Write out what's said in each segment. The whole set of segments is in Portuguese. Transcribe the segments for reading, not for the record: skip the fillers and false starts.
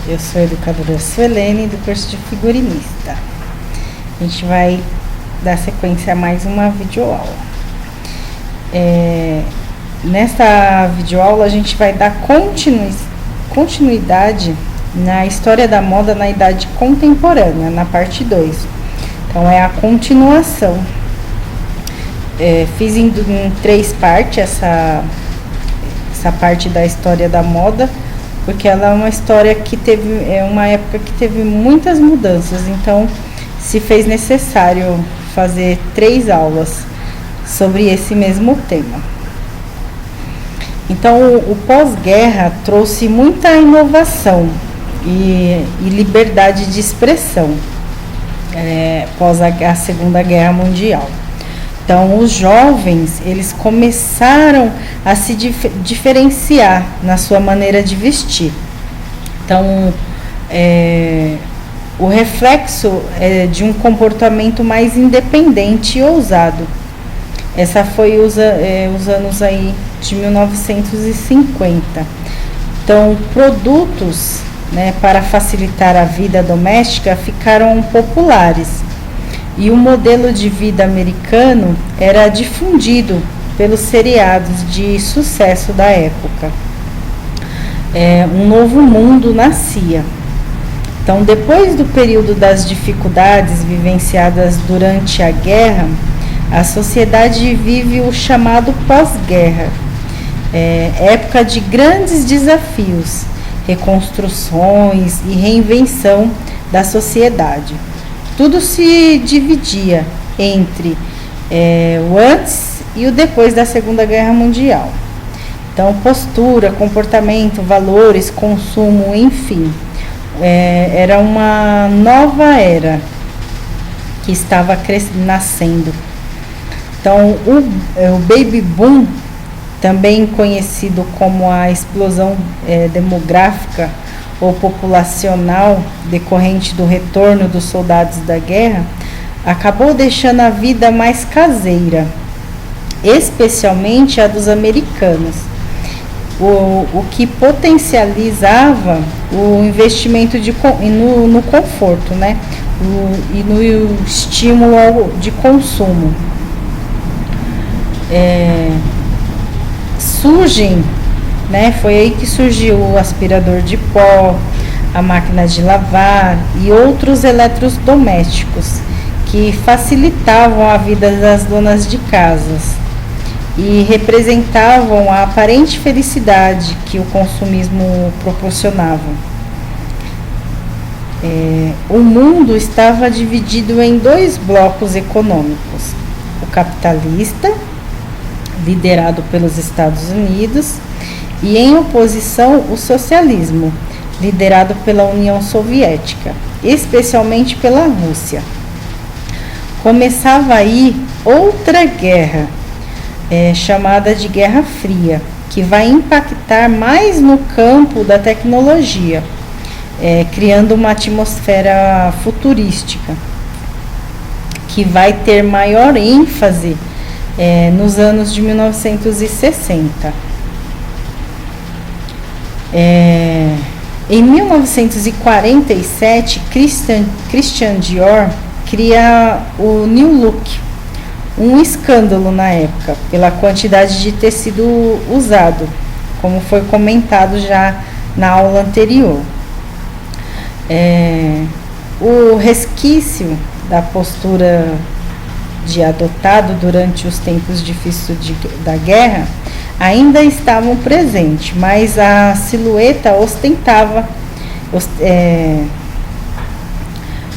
Eu sou a educadora Suelene, do curso de figurinista. A gente vai dar sequência a mais uma videoaula. Nesta videoaula a gente vai dar continuidade na história da moda na idade contemporânea, na parte 2. Então é a continuação. Fiz em 3 partes essa parte da história da moda, porque ela é uma história que uma época que teve muitas mudanças, então se fez necessário fazer 3 aulas sobre esse mesmo tema. Então o pós-guerra trouxe muita inovação e liberdade de expressão após a Segunda Guerra Mundial. Então os jovens, eles começaram a se diferenciar na sua maneira de vestir. Então o reflexo de um comportamento mais independente e ousado. Essa foi os anos aí de 1950. Então produtos, para facilitar a vida doméstica ficaram populares. E o modelo de vida americano era difundido pelos seriados de sucesso da época. Um novo mundo nascia. Então, depois do período das dificuldades vivenciadas durante a guerra, a sociedade vive o chamado pós-guerra, época de grandes desafios, reconstruções e reinvenção da sociedade. Tudo se dividia entre o antes e o depois da Segunda Guerra Mundial. Então, postura, comportamento, valores, consumo, enfim, era uma nova era que estava nascendo. Então, o Baby Boom, também conhecido como a explosão demográfica ou populacional decorrente do retorno dos soldados da guerra, acabou deixando a vida mais caseira, especialmente a dos americanos, o que potencializava o investimento no conforto, e no estímulo de consumo. Foi aí que surgiu o aspirador de pó, a máquina de lavar e outros eletrodomésticos que facilitavam a vida das donas de casas e representavam a aparente felicidade que o consumismo proporcionava. O mundo estava dividido em 2 blocos econômicos: o capitalista, liderado pelos Estados Unidos, e em oposição o socialismo, liderado pela União Soviética, especialmente pela Rússia. Começava aí outra guerra, chamada de Guerra Fria, que vai impactar mais no campo da tecnologia, criando uma atmosfera futurística, que vai ter maior ênfase nos anos de 1960. Em 1947, Christian Dior cria o New Look, um escândalo na época pela quantidade de tecido usado, como foi comentado já na aula anterior. O resquício da postura de adotado durante os tempos difíceis da guerra ainda estavam presentes, mas a silhueta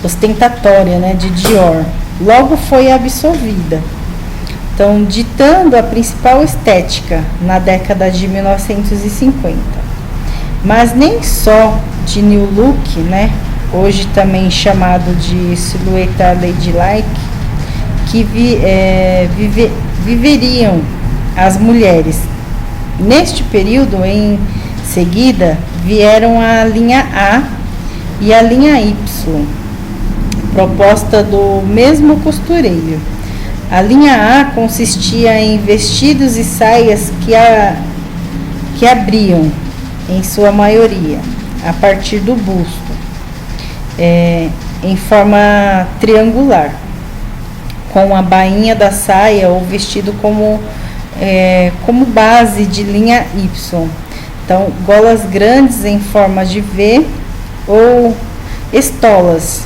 ostentatória, de Dior logo foi absorvida, então ditando a principal estética na década de 1950. Mas nem só de New Look, hoje também chamado de silhueta ladylike, que viveriam as mulheres. Neste período, em seguida, vieram a linha A e a linha Y, proposta do mesmo costureiro. A linha A consistia em vestidos e saias que abriam, em sua maioria, a partir do busto, em forma triangular, com a bainha da saia ou vestido como base de linha Y. Então, golas grandes em forma de V ou estolas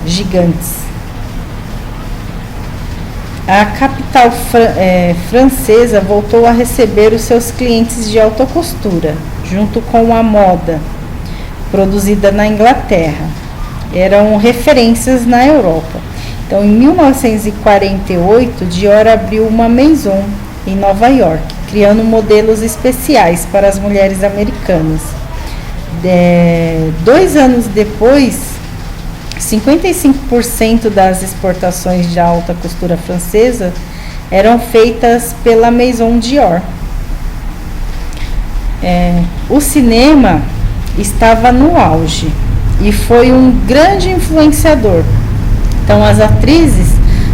gigantes. A capital francesa voltou a receber os seus clientes de alta costura, junto com a moda produzida na Inglaterra. Eram referências na Europa. Então, em 1948, Dior abriu uma maison em Nova York, criando modelos especiais para as mulheres americanas. 2 anos depois, 55% das exportações de alta costura francesa eram feitas pela Maison Dior. O cinema estava no auge e foi um grande influenciador. Então, as atrizes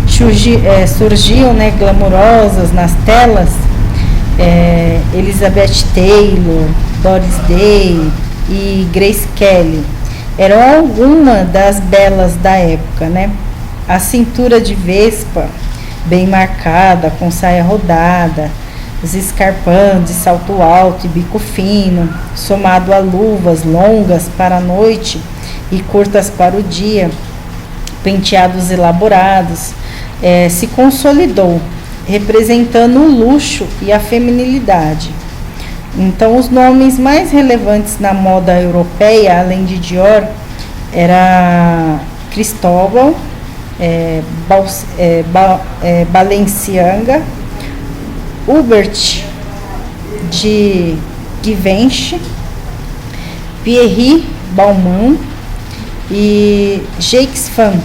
surgiam, glamourosas nas telas. Elizabeth Taylor, Doris Day e Grace Kelly eram algumas das belas da época, A cintura de vespa, bem marcada, com saia rodada, os escarpins de salto alto e bico fino, somado a luvas longas para a noite e curtas para o dia, penteados elaborados, se consolidou, representando o luxo e a feminilidade. Então, os nomes mais relevantes na moda europeia, além de Dior, era Cristóbal, Balenciaga, Hubert de Givenchy, Pierre Balmain e Jacques Fant.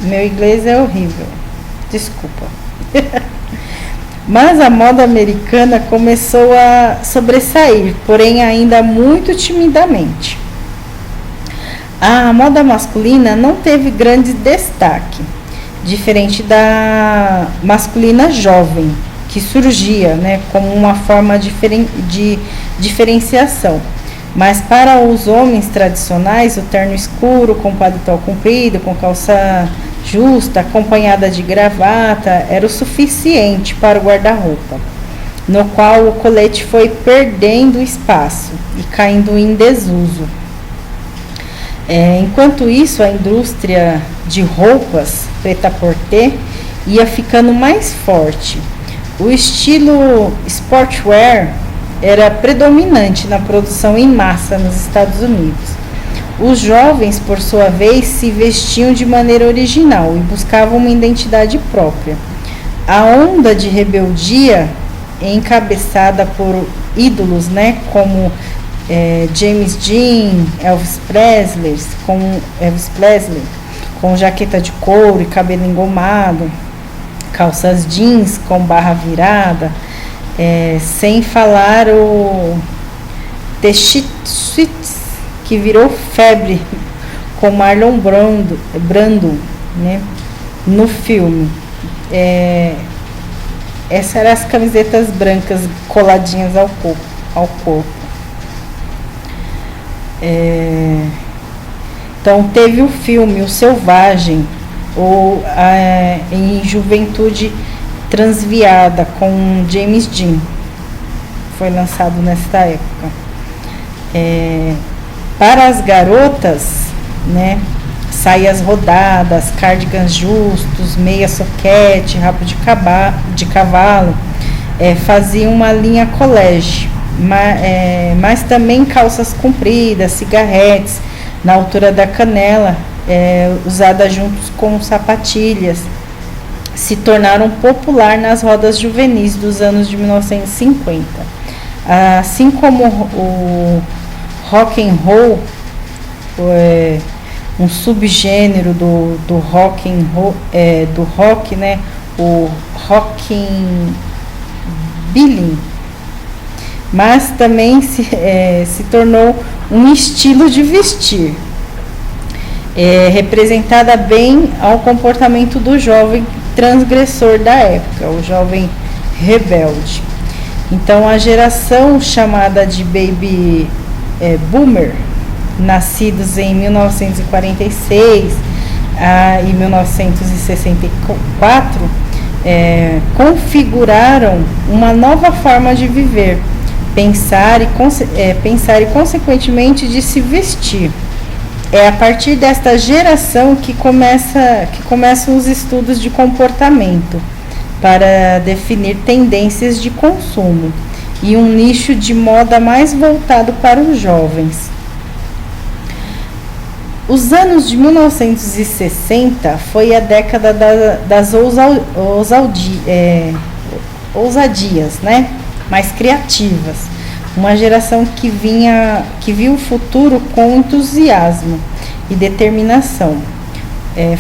Meu inglês é horrível, desculpa. Mas a moda americana começou a sobressair, porém ainda muito timidamente. A moda masculina não teve grande destaque, diferente da masculina jovem, que surgia, como uma forma de diferenciação. Mas para os homens tradicionais, o terno escuro com paletó comprido, com calça justa, acompanhada de gravata, era o suficiente para o guarda-roupa, no qual o colete foi perdendo espaço e caindo em desuso. Enquanto isso, a indústria de roupas prêt-à-porter ia ficando mais forte. O estilo sportswear era predominante na produção em massa nos Estados Unidos. Os jovens, por sua vez, se vestiam de maneira original e buscavam uma identidade própria. A onda de rebeldia, encabeçada por ídolos, como James Dean, Elvis Presley, com jaqueta de couro e cabelo engomado, calças jeans com barra virada, sem falar o T-shirt que virou febre com Marlon Brando, no filme. Essas eram as camisetas brancas coladinhas ao corpo. Então teve o filme O Selvagem, ou em Juventude Transviada, com James Dean, foi lançado nesta época. Para as garotas, saias rodadas, cardigans justos, meia soquete, rabo de cavalo, faziam uma linha college, mas também calças compridas, cigarretes na altura da canela, usadas juntos com sapatilhas, se tornaram popular nas rodas juvenis dos anos de 1950. Assim como o rock and roll, um subgênero do rock and roll, do rock, o rockabilly, mas também se tornou um estilo de vestir, representada bem ao comportamento do jovem transgressor da época, o jovem rebelde. Então, a geração chamada de Baby Boomer, nascidos em 1946 e 1964, configuraram uma nova forma de viver, pensar e consequentemente de se vestir. É a partir desta geração que começam os estudos de comportamento para definir tendências de consumo e um nicho de moda mais voltado para os jovens. Os anos de 1960 foi a década das ousadias, né? Mais criativas. Uma geração que viu o futuro com entusiasmo e determinação.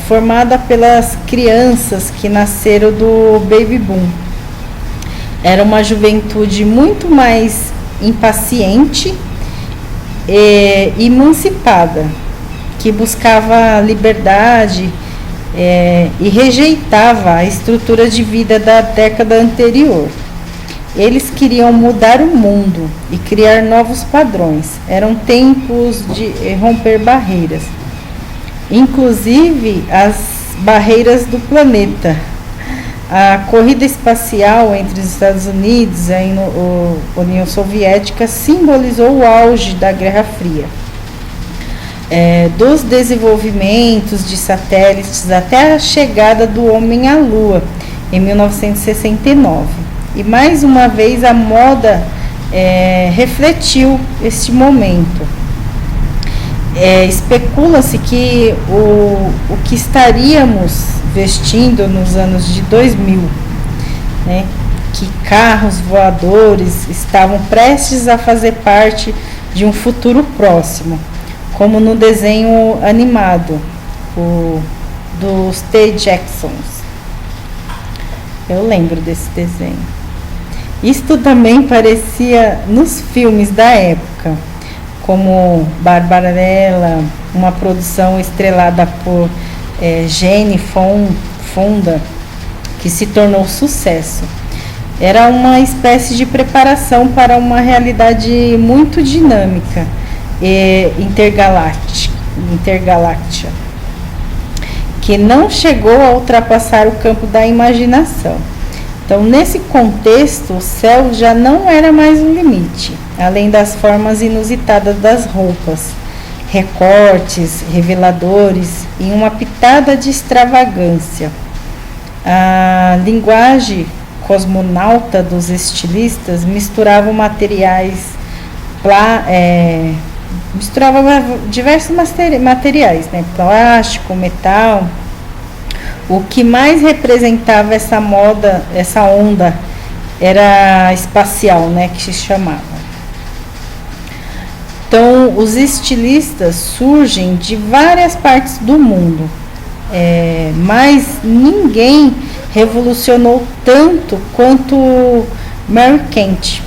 Formada pelas crianças que nasceram do Baby Boom. Era uma juventude muito mais impaciente e emancipada, que buscava liberdade e rejeitava a estrutura de vida da década anterior. Eles queriam mudar o mundo e criar novos padrões. Eram tempos de romper barreiras, inclusive as barreiras do planeta. A corrida espacial entre os Estados Unidos e a União Soviética simbolizou o auge da Guerra Fria. Dos desenvolvimentos de satélites até a chegada do homem à Lua, em 1969. E mais uma vez a moda refletiu este momento. Especula-se que o que estaríamos vestindo nos anos de 2000, né, que carros voadores estavam prestes a fazer parte de um futuro próximo, como no desenho animado dos T. Jacksons. Eu lembro desse desenho. Isto também parecia nos filmes da época, como Barbarella, uma produção estrelada por Jane Fonda, que se tornou sucesso. Era uma espécie de preparação para uma realidade muito dinâmica e intergaláctica, que não chegou a ultrapassar o campo da imaginação. Então, nesse contexto, o céu já não era mais um limite, além das formas inusitadas das roupas, recortes, reveladores e uma pitada de extravagância. A linguagem cosmonauta dos estilistas misturava diversos materiais, né? Plástico, metal. O que mais representava essa onda, era espacial, né? Que se chamava. Então, os estilistas surgem de várias partes do mundo, mas ninguém revolucionou tanto quanto Mary Kent.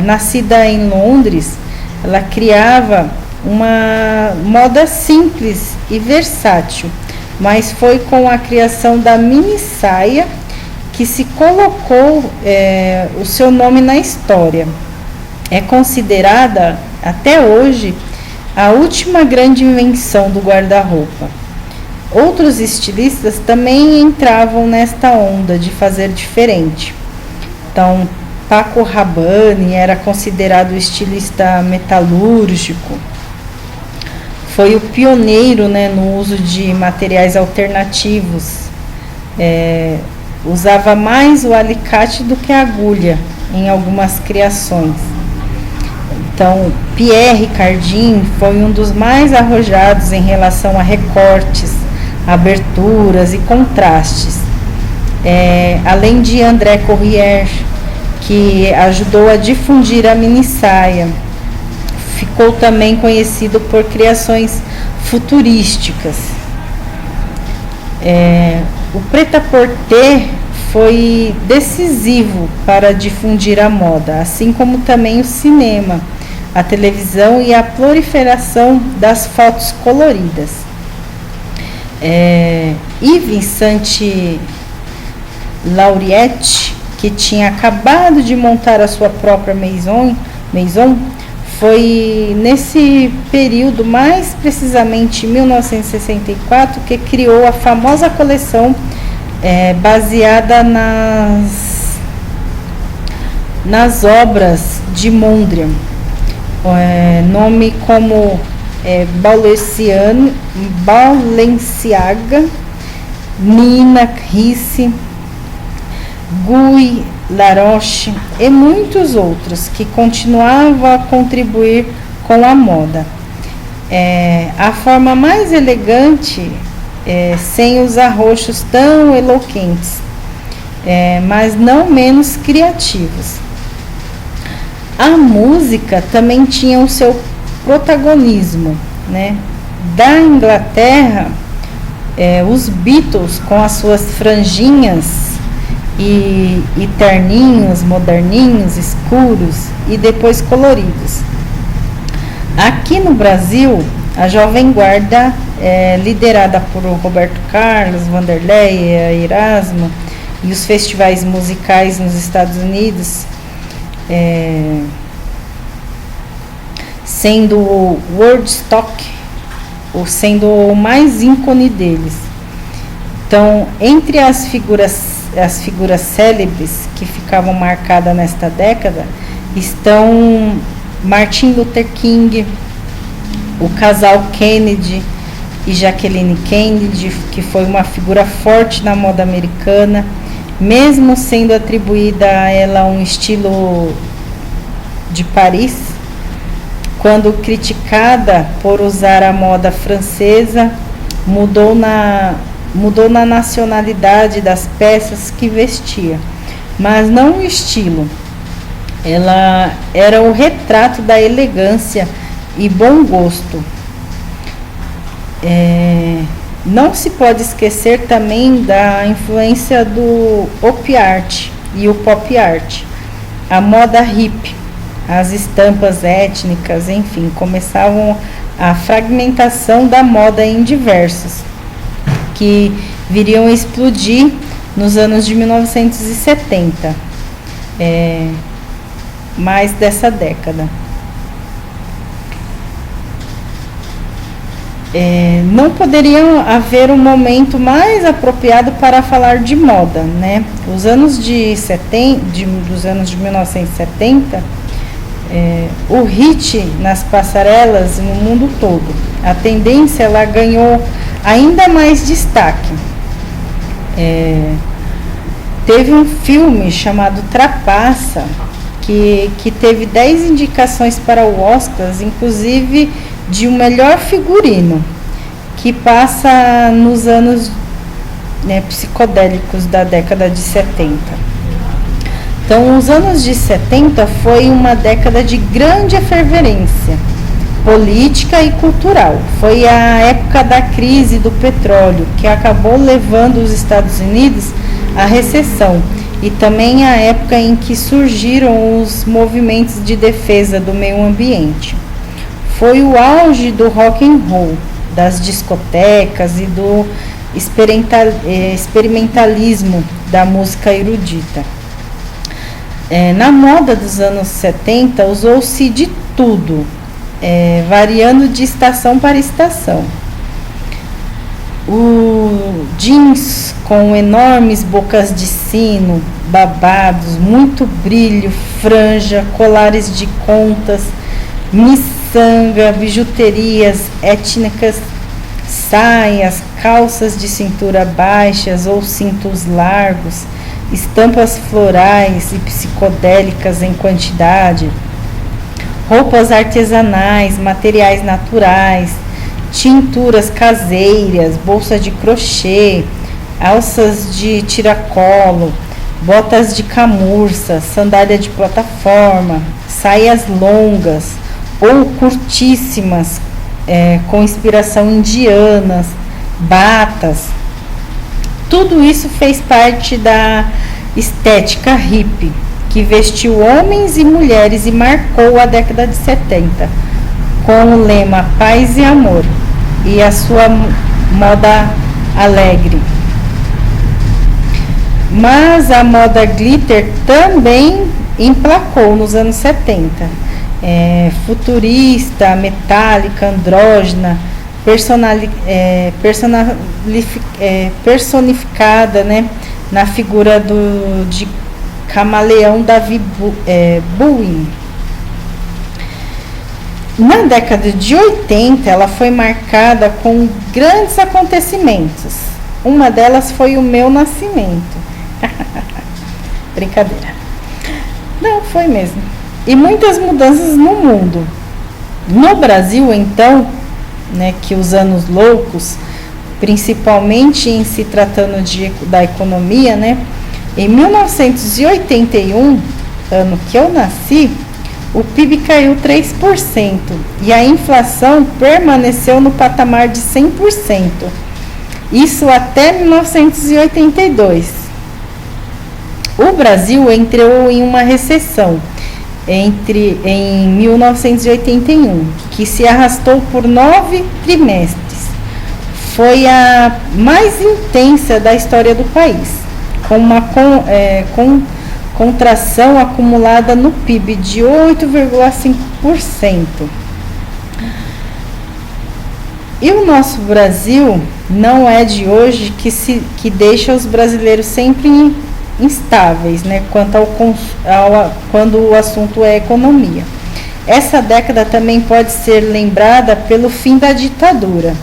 Nascida em Londres, ela criava uma moda simples e versátil, mas foi com a criação da mini saia que se colocou o seu nome na história. É considerada, até hoje, a última grande invenção do guarda-roupa. Outros estilistas também entravam nesta onda de fazer diferente. Então, Paco Rabanne era considerado estilista metalúrgico. Foi o pioneiro, né, no uso de materiais alternativos. Usava mais o alicate do que a agulha em algumas criações. Então, Pierre Cardin foi um dos mais arrojados em relação a recortes, aberturas e contrastes. Além de André Corrier, que ajudou a difundir a mini saia. Ficou também conhecido por criações futurísticas. O prêt-à-porter foi decisivo para difundir a moda, assim como também o cinema, a televisão e a proliferação das fotos coloridas. Yves Saint Laurent, que tinha acabado de montar a sua própria maison, foi nesse período, mais precisamente em 1964, que criou a famosa coleção baseada nas obras de Mondrian, nome como Balenciaga, Nina Ricci, Guy Laroche e muitos outros que continuavam a contribuir com a moda. A forma mais elegante, sem os arroxos tão eloquentes, mas não menos criativos. A música também tinha o seu protagonismo, né? Da Inglaterra, os Beatles, com as suas franjinhas e terninhos moderninhos, escuros e depois coloridos. Aqui no Brasil, a Jovem Guarda, liderada por Roberto Carlos, Vanderlei, Erasmo, e os festivais musicais nos Estados Unidos, sendo o Woodstock, sendo o mais ícone deles. Então, entre as figuras célebres que ficavam marcadas nesta década estão Martin Luther King, o casal Kennedy e Jacqueline Kennedy, que foi uma figura forte na moda americana, mesmo sendo atribuída a ela um estilo de Paris. Quando criticada por usar a moda francesa, mudou na nacionalidade das peças que vestia, mas não o estilo. Ela era o retrato da elegância e bom gosto. Não se pode esquecer também da influência do op art e o pop art, a moda hippie, as estampas étnicas, enfim, começavam a fragmentação da moda em diversos, que viriam a explodir nos anos de 1970, mais dessa década. Não poderia haver um momento mais apropriado para falar de moda, né? Os anos dos anos de 1970, o hit nas passarelas no mundo todo. A tendência, ela ganhou ainda mais destaque. Teve um filme chamado Trapaça, que teve 10 indicações para o Oscar, inclusive de um melhor figurino, que passa nos anos psicodélicos da década de 70. Então, os anos de 70 foi uma década de grande efervescência política e cultural. Foi a época da crise do petróleo, que acabou levando os Estados Unidos à recessão, e também a época em que surgiram os movimentos de defesa do meio ambiente. Foi o auge do rock and roll, das discotecas e do experimentalismo da música erudita. Na moda dos anos 70, usou-se de tudo, variando de estação para estação. O jeans com enormes bocas de sino, babados, muito brilho, franja, colares de contas, miçanga, bijuterias étnicas, saias, calças de cintura baixas ou cintos largos, estampas florais e psicodélicas em quantidade, roupas artesanais, materiais naturais, tinturas caseiras, bolsa de crochê, alças de tiracolo, botas de camurça, sandália de plataforma, saias longas ou curtíssimas, com inspiração indiana, batas. Tudo isso fez parte da estética hippie, que vestiu homens e mulheres e marcou a década de 70, com o lema Paz e Amor e a sua moda alegre. Mas a moda glitter também emplacou nos anos 70. Futurista, metálica, andrógena, personificada, né, na figura de camaleão David Bowie. Na década de 80, ela foi marcada com grandes acontecimentos. Uma delas foi o meu nascimento. Brincadeira. Não, foi mesmo. E muitas mudanças no mundo. No Brasil, então, né, que os anos loucos, principalmente em se tratando da economia, né, em 1981, ano que eu nasci, o PIB caiu 3% e a inflação permaneceu no patamar de 100%. Isso até 1982. O Brasil entrou em uma recessão em 1981, que se arrastou por 9 trimestres. Foi a mais intensa da história do país, com uma contração acumulada no PIB de 8,5%. E o nosso Brasil não é de hoje que deixa os brasileiros sempre instáveis, né, quando o assunto é economia. Essa década também pode ser lembrada pelo fim da ditadura,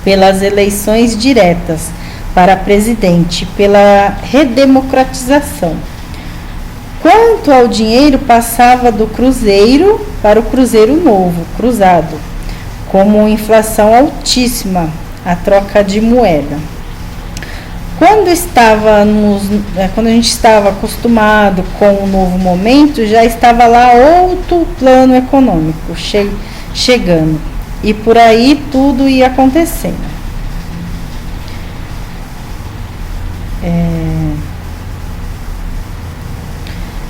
pelas eleições diretas para presidente, pela redemocratização. Quanto ao dinheiro, passava do cruzeiro para o cruzeiro novo, cruzado, como inflação altíssima, a troca de moeda. Quando a gente estava acostumado com o novo momento, já estava lá outro plano econômico chegando, e por aí tudo ia acontecendo.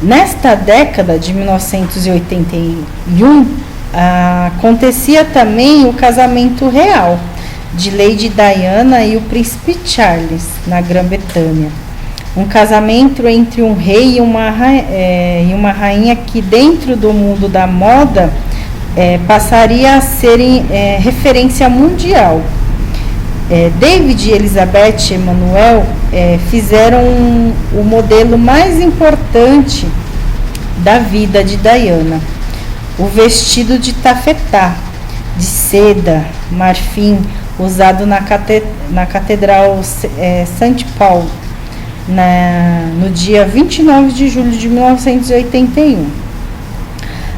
Nesta década de 1981, acontecia também o casamento real de Lady Diana e o príncipe Charles, na Grã-Bretanha. Um casamento entre um rei e uma rainha que, dentro do mundo da moda, passaria a ser referência mundial. David e Elizabeth Emanuel fizeram o modelo mais importante da vida de Diana, o vestido de tafetá, de seda, marfim, usado na Catedral St. Paul, no dia 29 de julho de 1981.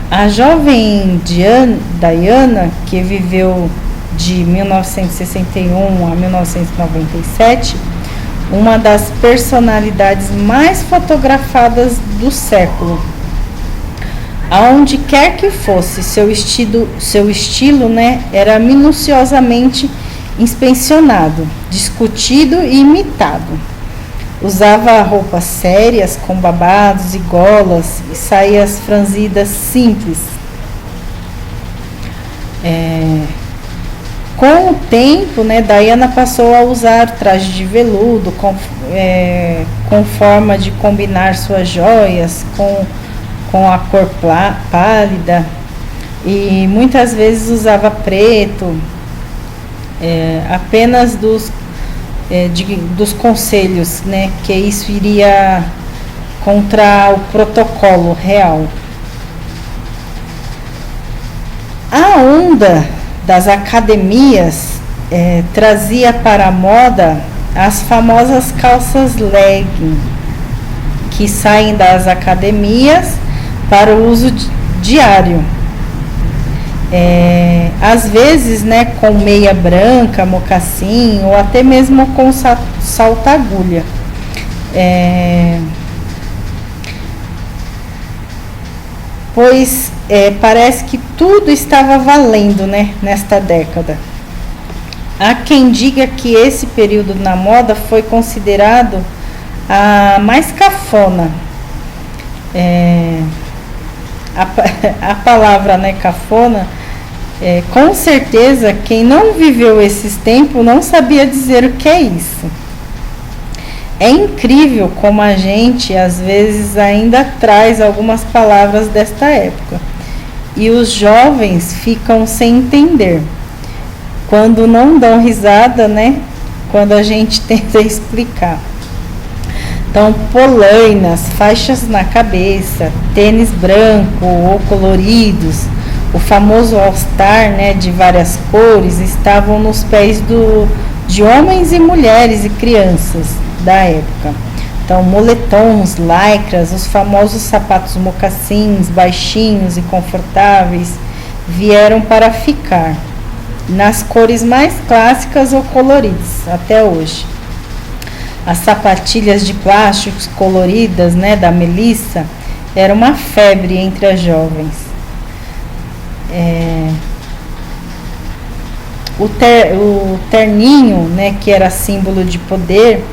A jovem Diana, que viveu de 1961 a 1997, uma das personalidades mais fotografadas do século. Aonde quer que fosse, seu estilo, né, era minuciosamente inspecionado, discutido e imitado. Usava roupas sérias, com babados e golas, e saias franzidas simples. Com o tempo, né, Diana passou a usar traje de veludo com forma de combinar suas joias com a cor pálida, e muitas vezes usava preto, apenas dos conselhos, né, que isso iria contra o protocolo real. A onda das academias trazia para a moda as famosas calças legging, que saem das academias para o uso diário. Às vezes, né, com meia branca, mocassim, ou até mesmo com salto-agulha. Pois parece que tudo estava valendo, né, nesta década. Há quem diga que esse período na moda foi considerado a mais cafona. A palavra, né, cafona, com certeza quem não viveu esses tempos não sabia dizer o que é isso. É incrível como a gente às vezes ainda traz algumas palavras desta época e os jovens ficam sem entender. Quando não dão risada, né? Quando a gente tenta explicar. Então, polainas, faixas na cabeça, tênis branco ou coloridos, o famoso All-Star, né, de várias cores, estavam nos pés de homens e mulheres e crianças da época. Então, moletons, lycras, os famosos sapatos mocassins, baixinhos e confortáveis, vieram para ficar, nas cores mais clássicas ou coloridas, até hoje. As sapatilhas de plásticos coloridas, né, da Melissa, era uma febre entre as jovens. O terninho, né, que era símbolo de poder,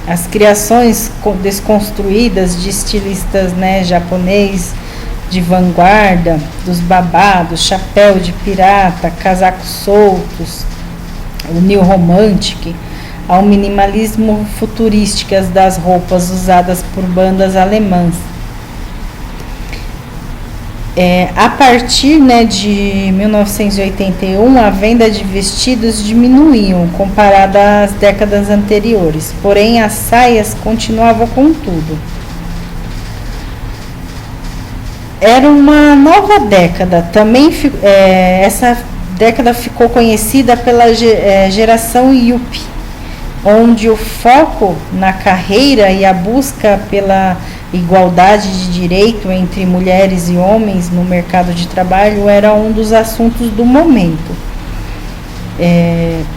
as criações desconstruídas de estilistas, né, japonês de vanguarda, dos babados, chapéu de pirata, casacos soltos, o New Romantic, ao minimalismo futurísticas das roupas usadas por bandas alemãs. A partir, né, de 1981, a venda de vestidos diminuiu comparada às décadas anteriores, porém as saias continuavam com tudo. Era uma nova década, também essa década ficou conhecida pela geração Yuppie, onde o foco na carreira e a busca pela igualdade de direito entre mulheres e homens no mercado de trabalho era um dos assuntos do momento.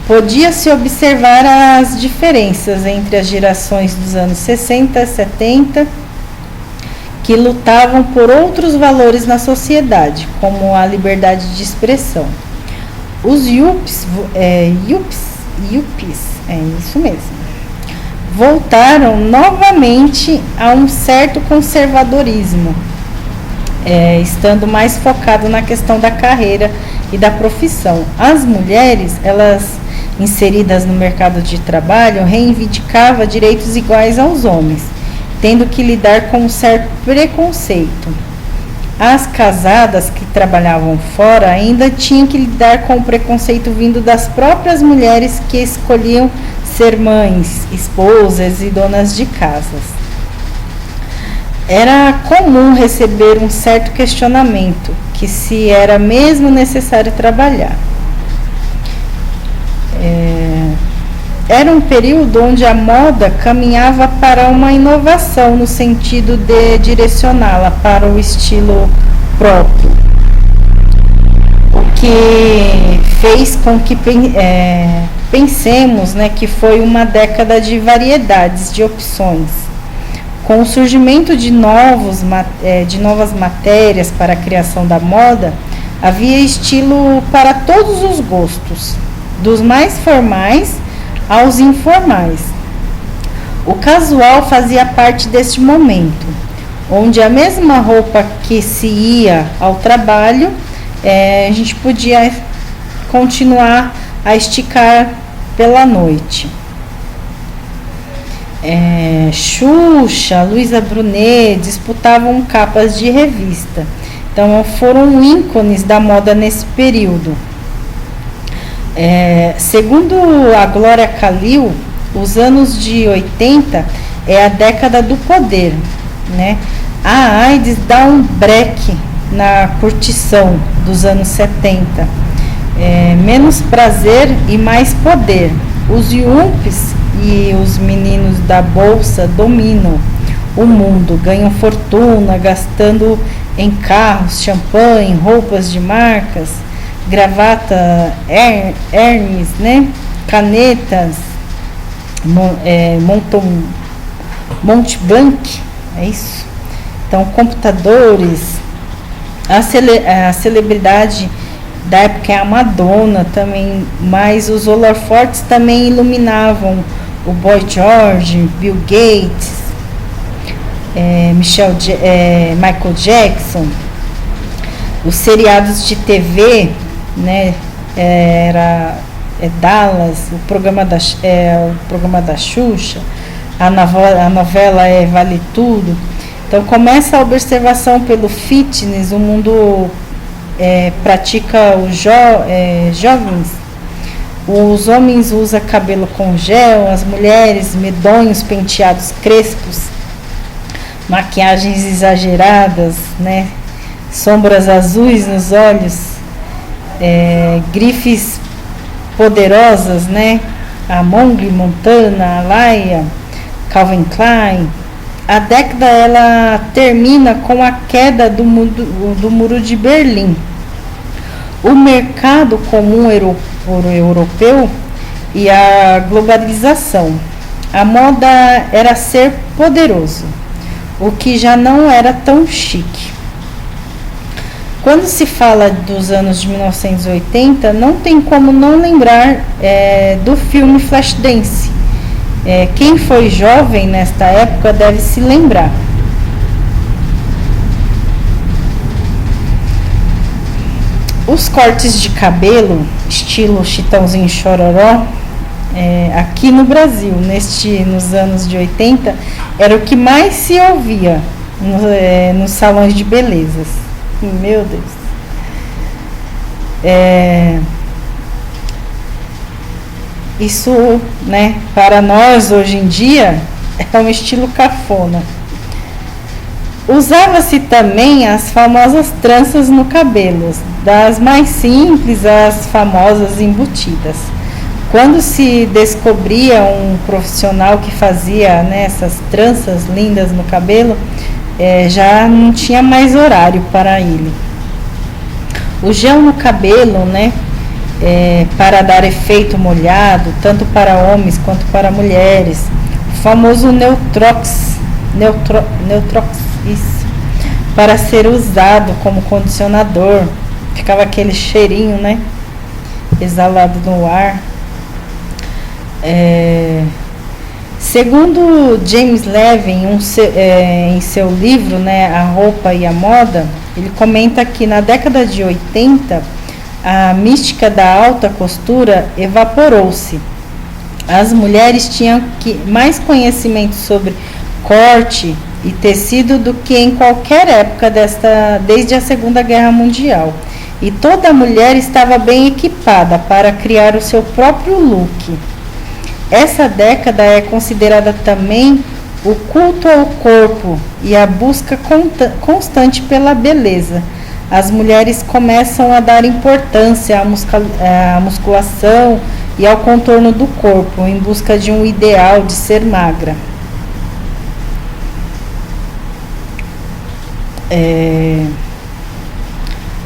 Podia-se observar as diferenças entre as gerações dos anos 60 e 70, que lutavam por outros valores na sociedade, como a liberdade de expressão. Os Yuppies, é isso mesmo, voltaram novamente a um certo conservadorismo, estando mais focado na questão da carreira e da profissão. As mulheres, elas inseridas no mercado de trabalho, reivindicavam direitos iguais aos homens, tendo que lidar com um certo preconceito. As casadas que trabalhavam fora ainda tinham que lidar com o preconceito vindo das próprias mulheres que escolhiam ser mães, esposas e donas de casas. Era comum receber um certo questionamento, que se era mesmo necessário trabalhar. Era um período onde a moda caminhava para uma inovação no sentido de direcioná-la para o estilo próprio, o que fez com que pensemos, né, que foi uma década de variedades, de opções. Com o surgimento de novas matérias para a criação da moda, havia estilo para todos os gostos, dos mais formais aos informais. O casual fazia parte deste momento, onde a mesma roupa que se ia ao trabalho, a gente podia continuar a esticar pela noite. Xuxa, Luísa Brunet disputavam capas de revista, então foram ícones da moda nesse período. Segundo a Glória Calil, os anos de 80 é a década do poder, né? A AIDS dá um breque na curtição dos anos 70, menos prazer e mais poder. Os yuppies e os meninos da bolsa dominam o mundo, ganham fortuna gastando em carros, champanhe, roupas de marcas, gravata Hermes, né? Canetas Montblanc, é isso. Então, computadores, a celebridade da época é a Madonna também, mas os holofortes também iluminavam o Boy George, Bill Gates, Michael Jackson. Os seriados de TV, né, Dallas, o programa da Xuxa, a novela é Vale Tudo. Então começa a observação pelo fitness, o mundo pratica os jovens. Os homens usam cabelo com gel, as mulheres medonhos penteados crespos, maquiagens exageradas, né? Sombras azuis nos olhos, grifes poderosas, né? A Monge, Montana, a Laia, Calvin Klein. A década ela termina com a queda do muro de Berlim. O mercado comum europeu e a globalização. A moda era ser poderoso, o que já não era tão chique. Quando se fala dos anos de 1980, não tem como não lembrar do filme Flashdance. Quem foi jovem nesta época deve se lembrar. Os cortes de cabelo, estilo Chitãozinho Chororó, aqui no Brasil, nos anos de 80, era o que mais se ouvia nos salões de belezas. Meu Deus. Isso, né, para nós hoje em dia é um estilo cafona. Usava-se também as famosas tranças no cabelo, das mais simples às famosas embutidas. Quando se descobria um profissional que fazia, né, essas tranças lindas no cabelo, já não tinha mais horário para ele. O gel no cabelo, né, para dar efeito molhado, tanto para homens quanto para mulheres. O famoso Neutrox, isso, para ser usado como condicionador. Ficava aquele cheirinho, né, exalado no ar. Segundo James Levin, em seu livro, né, A Roupa e a Moda, ele comenta que na década de 80 a mística da alta costura evaporou-se. As mulheres tinham mais conhecimento sobre corte e tecido do que em qualquer época desde a Segunda Guerra Mundial. E toda mulher estava bem equipada para criar o seu próprio look. Essa década é considerada também o culto ao corpo e a busca constante pela beleza. As mulheres começam a dar importância à musculação e ao contorno do corpo, em busca de um ideal de ser magra.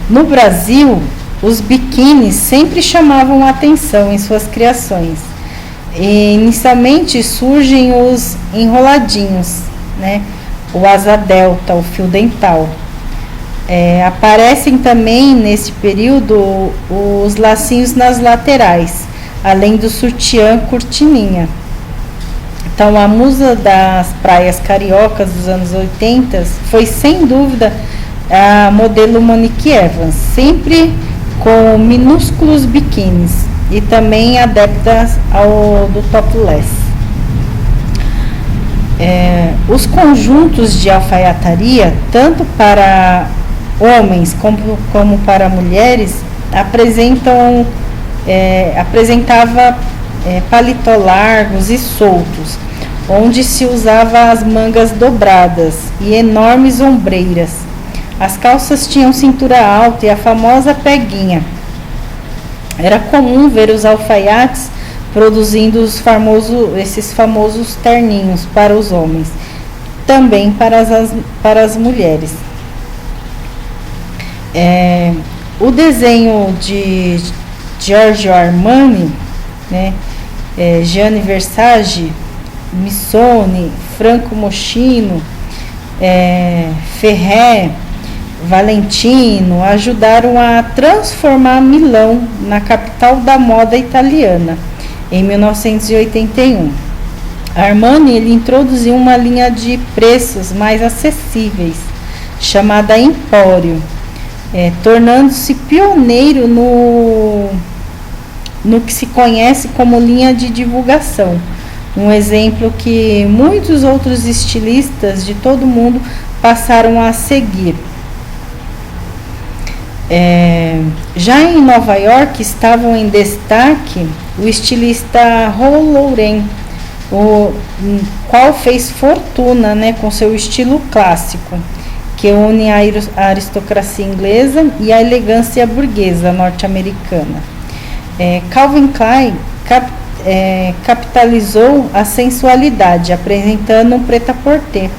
No Brasil, os biquínis sempre chamavam a atenção em suas criações. Inicialmente surgem os enroladinhos, né? O asa delta, o fio dental. Aparecem também nesse período os lacinhos nas laterais, além do sutiã cortininha. Então a musa das praias cariocas dos anos 80 foi sem dúvida a modelo Monique Evans, sempre com minúsculos biquínis, e também adepta do topless. Os conjuntos de alfaiataria, tanto para homens como para mulheres, apresentava paletó largos e soltos, onde se usava as mangas dobradas e enormes ombreiras. As calças tinham cintura alta e a famosa peguinha. Era comum ver os alfaiates produzindo esses famosos terninhos para os homens, também para as mulheres. O desenho de Giorgio Armani, né, Gianni Versace, Missoni, Franco Moschino, Ferré, Valentino ajudaram a transformar Milão na capital da moda italiana em 1981. Armani ele introduziu uma linha de preços mais acessíveis chamada Empório, tornando-se pioneiro no que se conhece como linha de divulgação. Um exemplo que muitos outros estilistas de todo o mundo passaram a seguir. Já em Nova York estavam em destaque o estilista Rol Lauren, o qual fez fortuna, né, com seu estilo clássico, que une a aristocracia inglesa e a elegância burguesa norte-americana. Calvin Klein capitalizou a sensualidade, apresentando um prêt-à-porter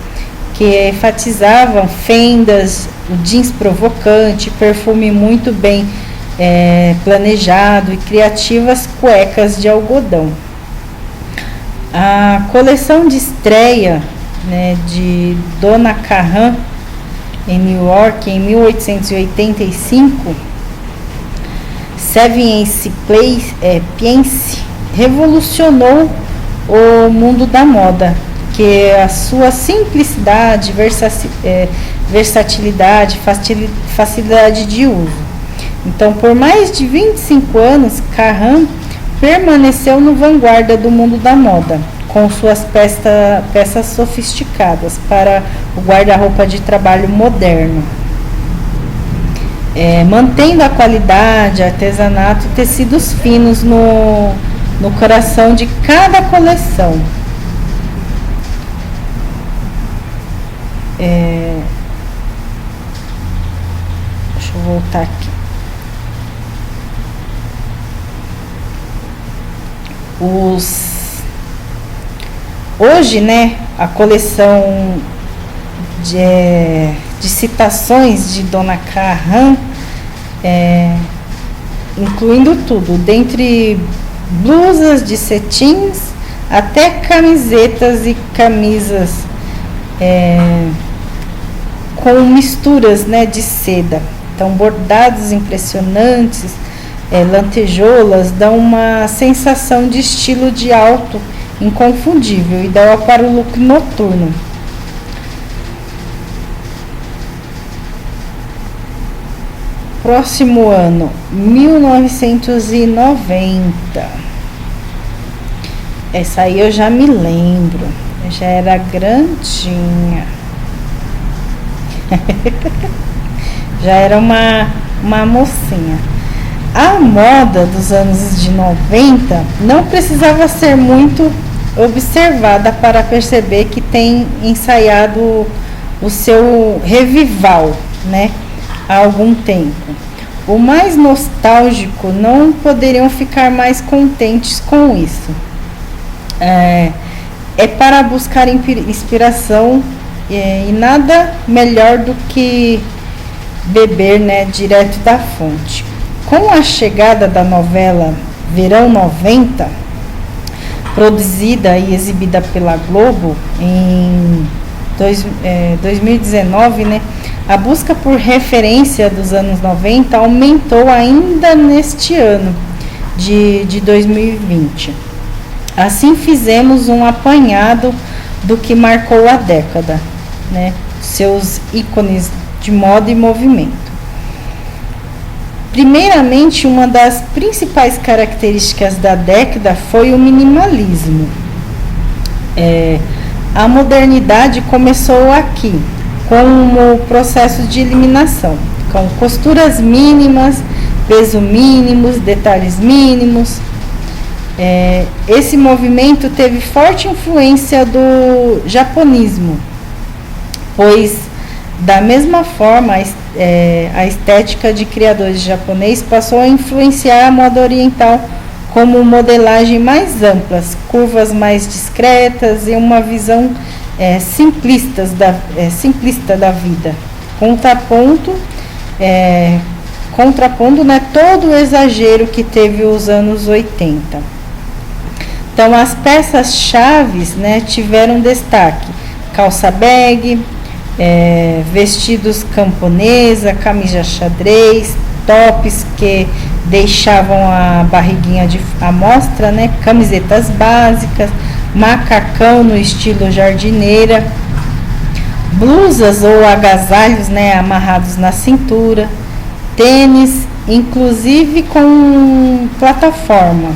que enfatizavam fendas, o jeans provocante, perfume muito bem planejado e criativas cuecas de algodão. A coleção de estreia, né, de Donna Karan em New York em 1885, Seventh Piece, revolucionou o mundo da moda, que a sua simplicidade, versatilidade, facilidade de uso. Então, por mais de 25 anos, Karan permaneceu no vanguarda do mundo da moda, com suas peças sofisticadas para o guarda-roupa de trabalho moderno, mantendo a qualidade, artesanato, tecidos finos no coração de cada coleção. Deixa eu voltar aqui. Hoje, né, a coleção de citações de Donna Karan, incluindo tudo, dentre blusas de cetins até camisetas e camisas com misturas, né, de seda. Então, bordados impressionantes, lantejoulas dão uma sensação de estilo de alto inconfundível, ideal para o look noturno. Próximo ano, 1990. Essa aí eu já me lembro, eu já era grandinha. Já era uma mocinha. A moda dos anos de 90 não precisava ser muito observada para perceber que tem ensaiado o seu revival, né, há algum tempo. O mais nostálgico não poderiam ficar mais contentes com isso. É para buscar inspiração e nada melhor do que beber, né, direto da fonte. Com a chegada da novela Verão 90, produzida e exibida pela Globo em 2019, né, a busca por referência dos anos 90 aumentou ainda neste ano de 2020. Assim fizemos um apanhado do que marcou a década, né, seus ícones de moda e movimento. Primeiramente, uma das principais características da década foi o minimalismo. A modernidade começou aqui, com o processo de eliminação, com costuras mínimas, peso mínimos, detalhes mínimos. Esse movimento teve forte influência do japonismo, pois da mesma forma a estética de criadores japoneses passou a influenciar a moda oriental, como modelagem mais amplas, curvas mais discretas e uma visão simplista da vida, contrapondo, né, todo o exagero que teve os anos 80. Então, as peças-chaves, né, tiveram destaque: calça bag, vestidos camponesa, camisa xadrez, tops que deixavam a barriguinha à mostra, né, camisetas básicas, macacão no estilo jardineira, blusas ou agasalhos, né, amarrados na cintura, tênis, inclusive com plataforma.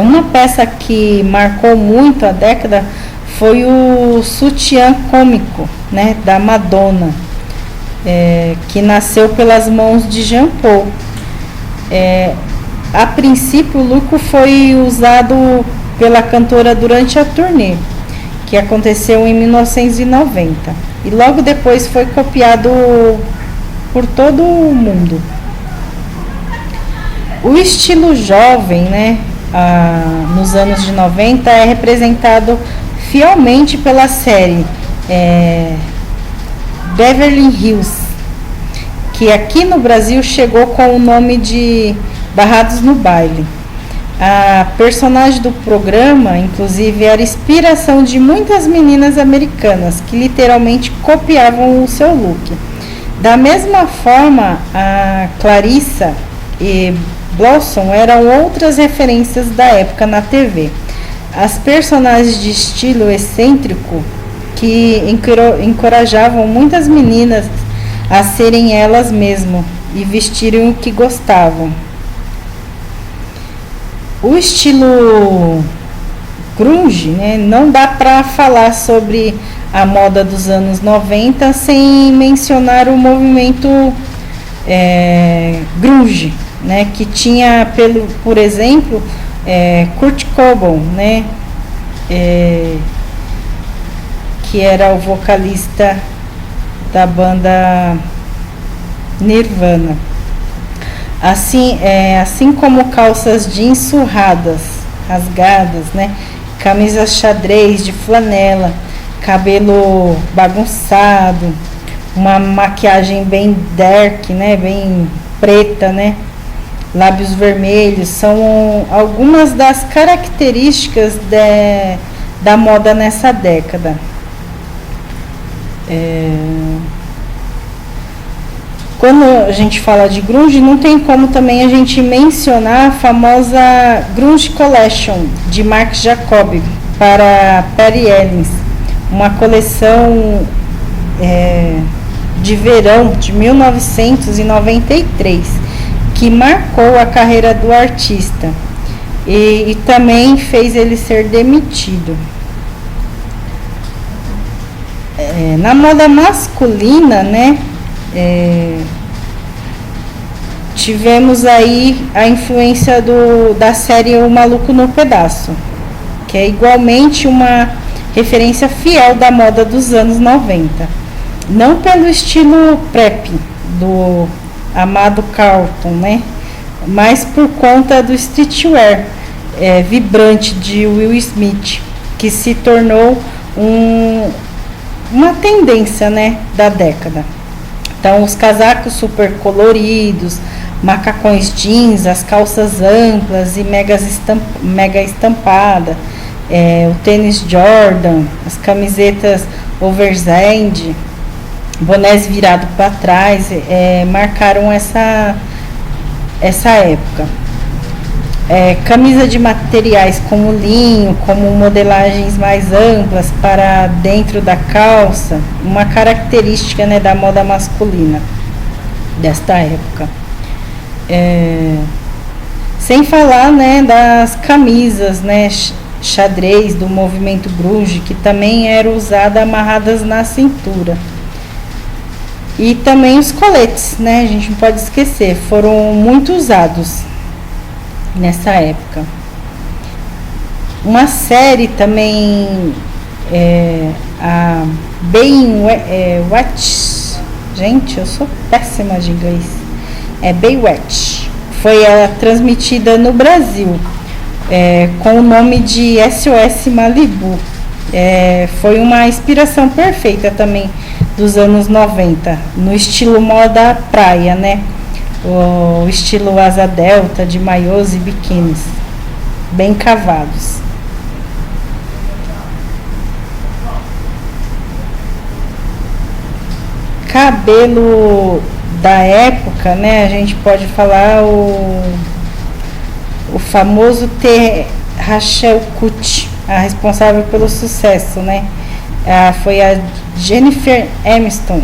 Uma peça que marcou muito a década foi o sutiã cômico, né, da Madonna, que nasceu pelas mãos de Jean Paul. A princípio, o look foi usado pela cantora durante a turnê, que aconteceu em 1990, e logo depois foi copiado por todo o mundo. O estilo jovem, né, nos anos de 90 é representado fielmente pela série Beverly Hills, que aqui no Brasil chegou com o nome de Barrados no Baile. A personagem do programa, inclusive, era inspiração de muitas meninas americanas que literalmente copiavam o seu look. Da mesma forma, a Clarissa e Blossom eram outras referências da época na TV. As personagens de estilo excêntrico que encorajavam muitas meninas a serem elas mesmas e vestirem o que gostavam. O estilo grunge, né, não dá para falar sobre a moda dos anos 90 sem mencionar o movimento grunge, né, que tinha, por exemplo, Kurt Cobain, né, que era o vocalista da banda Nirvana. Assim como calças jeans surradas, rasgadas, né, camisas xadrez de flanela, cabelo bagunçado, uma maquiagem bem dark, né, bem preta, né, lábios vermelhos, são algumas das características da moda nessa década. Quando a gente fala de grunge, não tem como também a gente mencionar a famosa Grunge Collection de Marc Jacob para Perry Ellis, uma coleção de verão de 1993, que marcou a carreira do artista e também fez ele ser demitido. Na moda masculina, né, tivemos aí a influência da série O Maluco no Pedaço, que é igualmente uma referência fiel da moda dos anos 90. Não pelo estilo prep do amado Carlton, né, mas por conta do streetwear vibrante de Will Smith, que se tornou uma tendência, né, da década. Então, os casacos super coloridos, macacões jeans, as calças amplas e mega estampada, o tênis Jordan, as camisetas oversize, bonés virados para trás, marcaram essa época. Camisa de materiais como linho, como modelagens mais amplas para dentro da calça, uma característica, né, da moda masculina desta época. Sem falar, né, das camisas, né, xadrez do movimento grunge, que também eram usadas amarradas na cintura. E também os coletes, né, a gente não pode esquecer, foram muito usados nessa época. Uma série também, a Baywatch, gente, eu sou péssima de inglês, Baywatch, foi transmitida no Brasil com o nome de SOS Malibu. Foi uma inspiração perfeita também dos anos 90, no estilo moda praia, né? O estilo asa delta de maiôs e biquínis bem cavados. Cabelo da época, né? A gente pode falar o famoso T. Rachel Cutt, a responsável pelo sucesso, né? foi a Jennifer Aniston,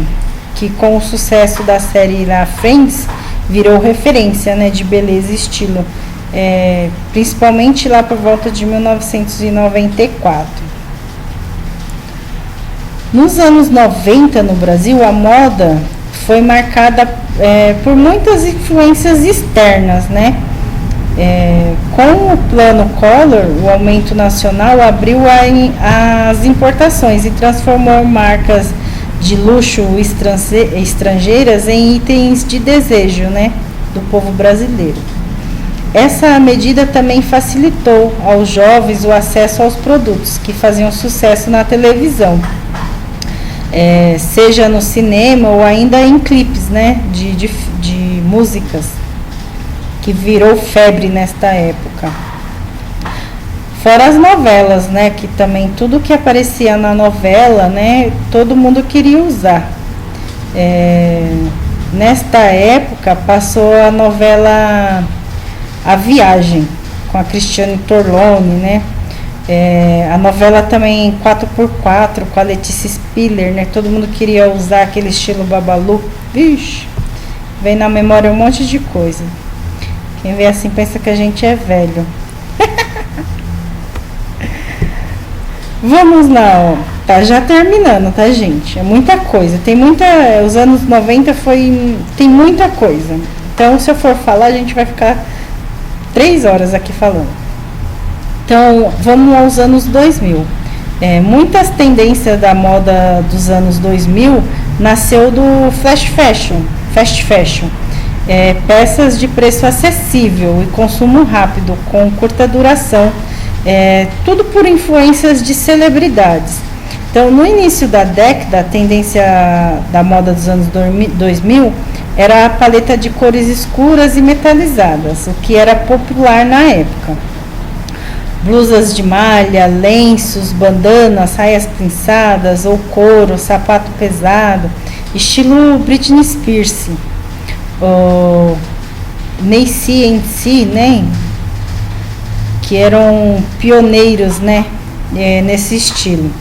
que com o sucesso da série lá Friends virou referência, né, de beleza e estilo, principalmente lá por volta de 1994. Nos anos 90 no Brasil, a moda foi marcada por muitas influências externas, né? Com o plano Collor, o aumento nacional abriu as importações e transformou marcas de luxo estrangeiras em itens de desejo, né, do povo brasileiro. Essa medida também facilitou aos jovens o acesso aos produtos que faziam sucesso na televisão, seja no cinema ou ainda em clipes, né, de músicas, que virou febre nesta época. Fora as novelas, né, que também tudo que aparecia na novela, né, todo mundo queria usar. Nesta época passou a novela A Viagem, com a Cristiane Torlone, né, a novela também 4x4 com a Letícia Spiller, né, todo mundo queria usar aquele estilo Babalu. Vixe, vem na memória um monte de coisa. Quem vê assim pensa que a gente é velho. Vamos lá, ó. Tá já terminando, tá, gente? É muita coisa. Os anos 90 tem muita coisa. Então, se eu for falar, a gente vai ficar 3 horas aqui falando. Então, vamos aos anos 2000. Muitas tendências da moda dos anos 2000 nasceu do fast fashion. Peças de preço acessível e consumo rápido, com curta duração, tudo por influências de celebridades. Então, no início da década, a tendência da moda dos anos 2000 era a paleta de cores escuras e metalizadas, o que era popular na época. Blusas de malha, lenços, bandanas, saias prinçadas ou couro, sapato pesado, estilo Britney Spears. O Macy&C, né, que eram pioneiros, né, nesse estilo.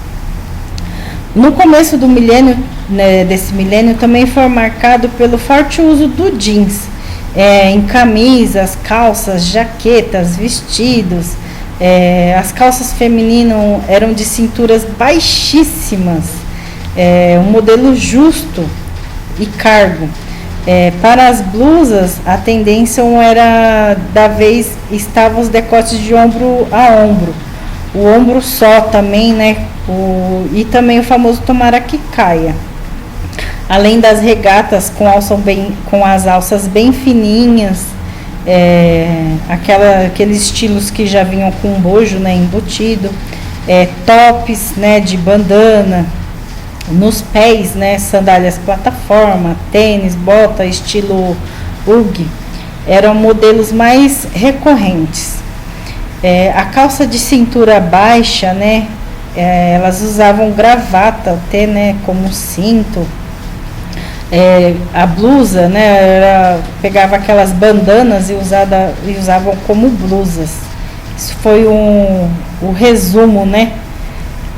No começo do milênio, né, desse milênio, também foi marcado pelo forte uso do jeans, em camisas, calças, jaquetas, vestidos. As calças femininas eram de cinturas baixíssimas, um modelo justo e cargo. Para as blusas, a tendência era, da vez, estavam os decotes de ombro a ombro, o ombro só também, né, e também o famoso tomara que caia. Além das regatas com as alças bem fininhas, aqueles estilos que já vinham com bojo, né, embutido, tops, né, de bandana. Nos pés, né, sandálias plataforma, tênis, bota, estilo Ugg, eram modelos mais recorrentes. A calça de cintura baixa, né, elas usavam gravata até, né, como cinto. A blusa, né, pegava aquelas bandanas e usavam como blusas. Isso foi o resumo, né,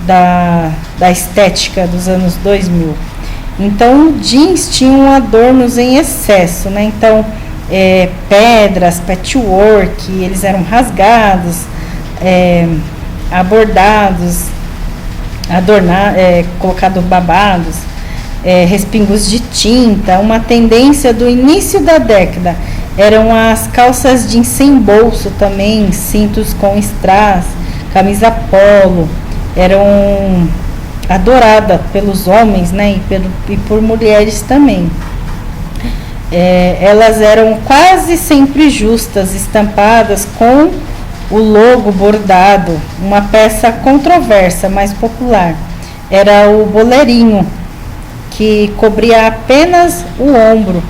da estética dos anos 2000. Então, jeans tinham adornos em excesso, né? Então, pedras, patchwork, eles eram rasgados, abordados, colocados babados, respingos de tinta. Uma tendência do início da década eram as calças jeans sem bolso também, cintos com strass, camisa polo. Eram adoradas pelos homens, né, e por mulheres também. Elas eram quase sempre justas, estampadas com o logo bordado. Uma peça controversa, mas popular, era o boleirinho, que cobria apenas o ombro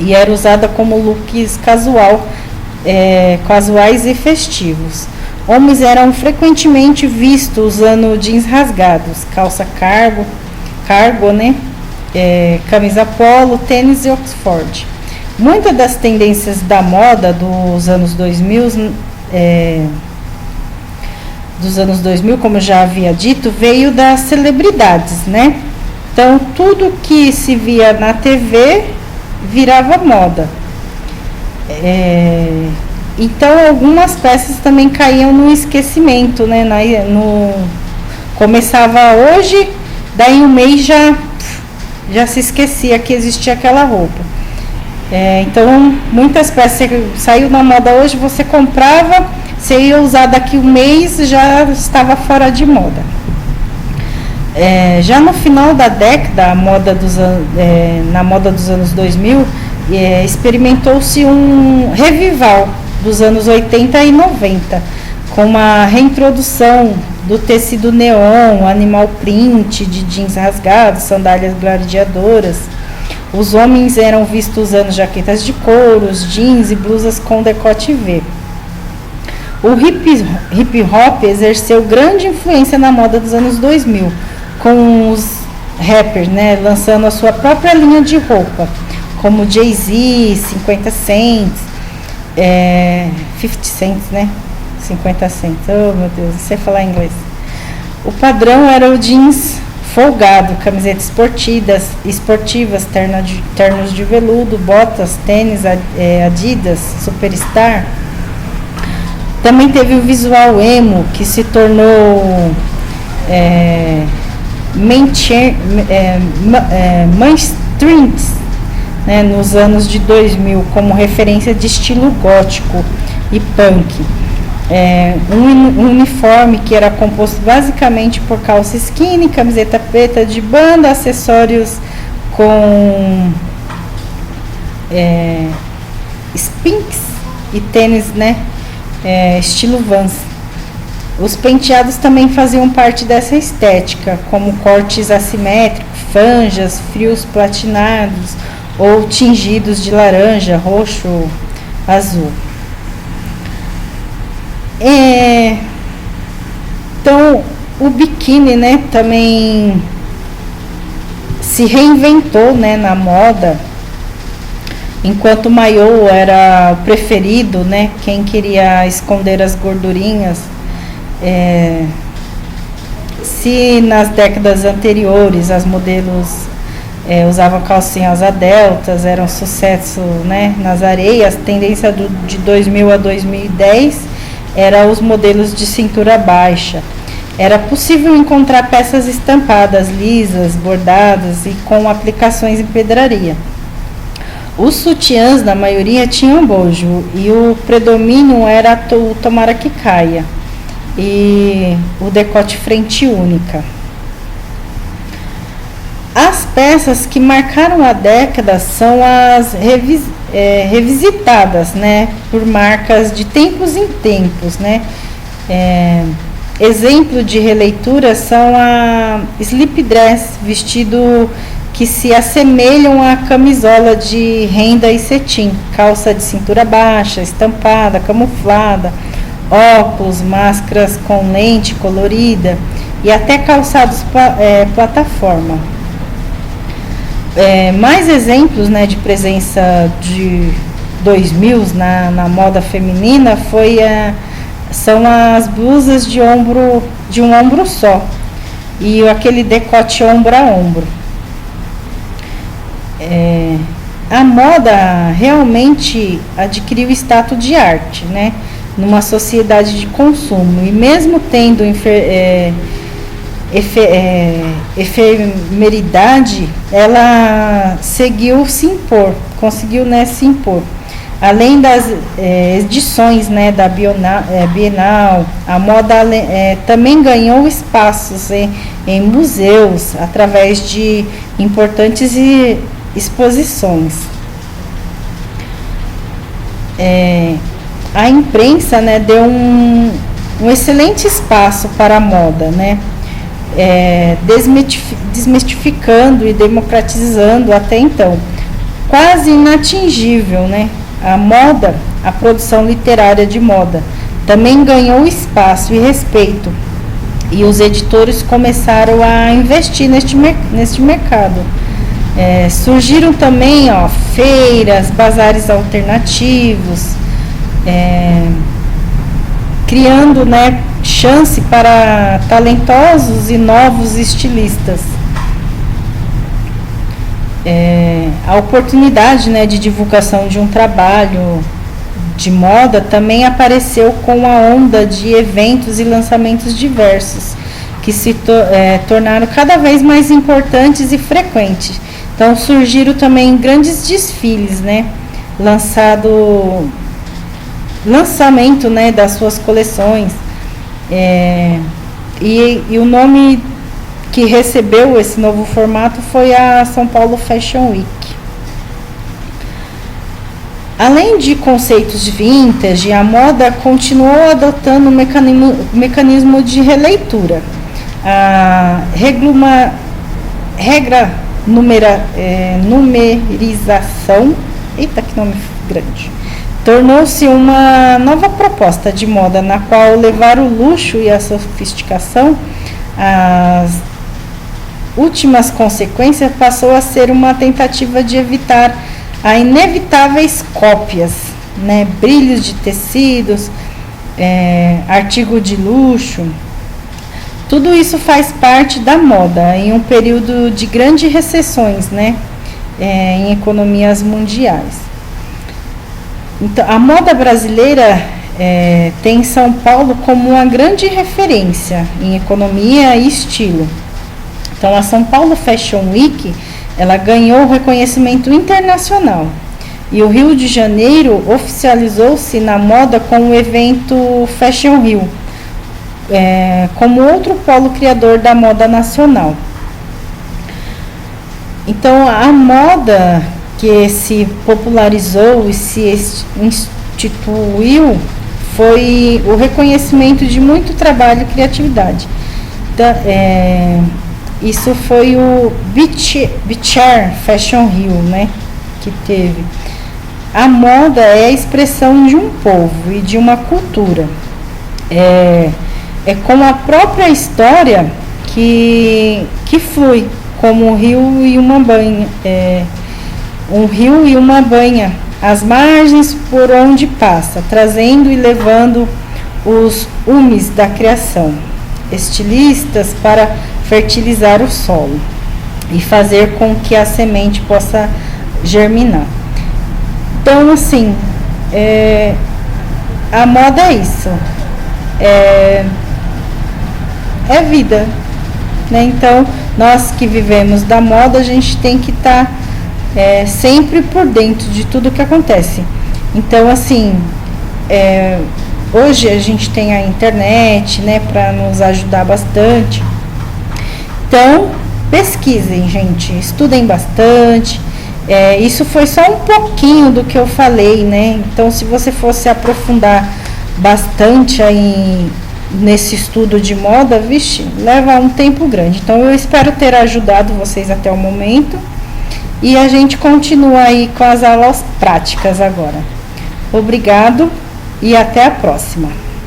e era usada como looks casuais e festivos. Homens eram frequentemente vistos usando jeans rasgados, calça cargo, né? Camisa polo, tênis e Oxford. Muitas das tendências da moda dos anos 2000 dos anos 2000, como eu já havia dito, veio das celebridades, né? Então, tudo que se via na TV virava moda. Então, algumas peças também caíam no esquecimento, né? Começava hoje, daí um mês já se esquecia que existia aquela roupa. Então, muitas peças saiu na moda hoje, você comprava, você ia usar daqui um mês, já estava fora de moda. Já no final da década, na moda dos anos 2000, experimentou-se um revival dos anos 80 e 90, com uma reintrodução do tecido neon, animal print, de jeans rasgados, sandálias gladiadoras. Os homens eram vistos usando jaquetas de couro, jeans e blusas com decote V. O hip hop exerceu grande influência na moda dos anos 2000, com os rappers, né, lançando a sua própria linha de roupa, como Jay-Z, 50 Cent, 50 Cent, né? 50 Cent, oh meu Deus, não sei falar inglês. O padrão era o jeans folgado, camisetas esportivas, ternos de veludo, botas, tênis, Adidas, Superstar. Também teve o visual emo, que se tornou mainstream, né, nos anos de 2000, como referência de estilo gótico e punk. Um uniforme que era composto basicamente por calça skinny, camiseta preta de banda, acessórios com spinks e tênis, né, estilo Vans. Os penteados também faziam parte dessa estética, como cortes assimétricos, franjas, frios platinados ou tingidos de laranja, roxo, azul. Então, o biquíni, né, também se reinventou, né, na moda, enquanto o maiô era o preferido, né, quem queria esconder as gordurinhas. Se nas décadas anteriores as modelos usavam calcinhas asa deltas, era um sucesso, né, nas areias, a tendência de 2000 a 2010 era os modelos de cintura baixa. Era possível encontrar peças estampadas, lisas, bordadas e com aplicações em pedraria. Os sutiãs, na maioria, tinham bojo e o predomínio era o tomara que caia e o decote frente única. As peças que marcaram a década são as revisitadas, né, por marcas de tempos em tempos, né. Exemplo de releitura são a slip dress, vestido que se assemelham à camisola de renda e cetim, calça de cintura baixa, estampada, camuflada, óculos, máscaras com lente colorida e até calçados plataforma. Mais exemplos, né, de presença de 2000 na moda feminina são as blusas de um ombro só e aquele decote ombro a ombro. A moda realmente adquiriu status de arte, né, numa sociedade de consumo, e mesmo tendo efemeridade, ela conseguiu, né, se impor. Além das edições, né, da Bienal, a moda também ganhou espaços em museus através de importantes exposições. A imprensa, né, deu um excelente espaço para a moda, né, desmistificando e democratizando até então, quase inatingível, né, a produção literária de moda também ganhou espaço e respeito, e os editores começaram a investir neste mercado. Surgiram também feiras, bazares alternativos, criando, né, chance para talentosos e novos estilistas. A oportunidade, né, de divulgação de um trabalho de moda também apareceu com a onda de eventos e lançamentos diversos, que se tornaram cada vez mais importantes e frequentes. Então surgiram também grandes desfiles, né, lançamento, né, das suas coleções, e o nome que recebeu esse novo formato foi a São Paulo Fashion Week. Além de conceitos de vintage, a moda continuou adotando um mecanismo de releitura. A numerização, eita, que nome grande, tornou-se uma nova proposta de moda, na qual levar o luxo e a sofisticação às últimas consequências passou a ser uma tentativa de evitar as inevitáveis cópias, né? Brilhos de tecidos, artigo de luxo. Tudo isso faz parte da moda em um período de grandes recessões, né? Em economias mundiais. Então, a moda brasileira tem São Paulo como uma grande referência em economia e estilo. Então, a São Paulo Fashion Week, ela ganhou reconhecimento internacional. E o Rio de Janeiro oficializou-se na moda com o evento Fashion Rio, como outro polo criador da moda nacional. Então, a moda que se popularizou e se instituiu foi o reconhecimento de muito trabalho e criatividade. Então, isso foi o Bichar Fashion Rio, né, que teve. A moda é a expressão de um povo e de uma cultura. É como a própria história que flui, como um rio e uma banha. Um rio e uma banha, as margens por onde passa, trazendo e levando os humes da criação. Estilistas para fertilizar o solo e fazer com que a semente possa germinar. Então, assim, a moda é isso, é vida, né? Então, nós que vivemos da moda, a gente tem que estar sempre por dentro de tudo que acontece. Então, assim, hoje a gente tem a internet, né, para nos ajudar bastante. Então, pesquisem, gente, estudem bastante. Isso foi só um pouquinho do que eu falei, né? Então, se você fosse aprofundar bastante aí nesse estudo de moda, vixe, leva um tempo grande. Então, eu espero ter ajudado vocês até o momento. E a gente continua aí com as aulas práticas agora. Obrigado e até a próxima.